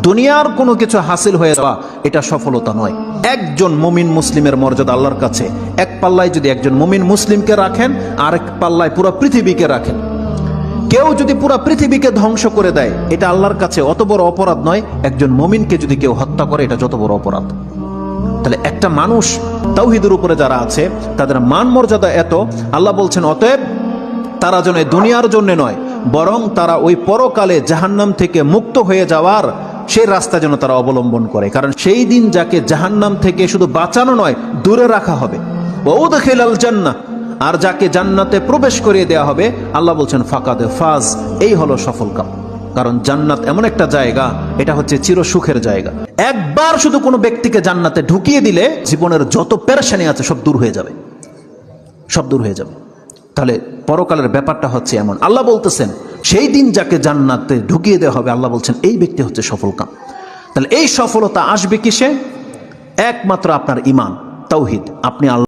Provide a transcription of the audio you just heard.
দুনিয়ার কোনো কিছু হাসিল হয়ে যাওয়া এটা সফলতা নয়। একজন মুমিন মুসলিমের মর্যাদা আল্লাহর কাছে, এক পাল্লায় যদি একজন মুমিন মুসলিমকে রাখেন, আরেক পাল্লায় পুরো পৃথিবীকে রাখেন। কেউ যদি পুরো পৃথিবীকে ধ্বংস করে দেয়, এটা আল্লাহর কাছে অত বড় অপরাধ নয়। একজন মুমিনকে যদি কেউ হত্যা করে, এটা যত বড় অপরাধ। তাহলে একটা মানুষ তাওহীদের উপরে যারা আছে, তাদের মান মর্যাদা এত, আল্লাহ বলছেন অতএব তারা যেন দুনিয়ার জন্য নয়, বরং তারা ওই পরকালে জাহান্নাম থেকে মুক্ত হয়ে যাওয়ার সেই রাস্তা যেন তারা অবলম্বন করে। কারণ সেই দিন যাকে জাহান্নাম থেকে শুধু বাঁচানো নয়, দূরে রাখা হবে। ওয়াউদখিলাল জান্নাহ, আর যাকে জান্নাতে প্রবেশ করিয়ে দেওয়া হবে, আল্লাহ বলছেন ফাকাদে ফাজ, এই হলো সফল কাম। কারণ জান্নাত এমন একটা জায়গা, এটা হচ্ছে চির সুখের জায়গা। একবার শুধু কোনো ব্যক্তিকে জান্নাতে ঢুকিয়ে দিলে জীবনের যত পেরেশানি আছে সব দূর হয়ে যাবে, সব দূর হয়ে যাবে। তাহলে পরকালের ব্যাপারটা হচ্ছে এমন। আল্লাহ বলতেছেন সেই দিন যাকে জান্নাতে ঢুকিয়ে দেওয়া হবে, আল্লাহ বলছেন এই ব্যক্তি হচ্ছে সফল কাম। তাহলে এই সফলতা আসবে কিসে? একমাত্র আপনার ঈমান, তাওহীদ। আপনি আল্লাহ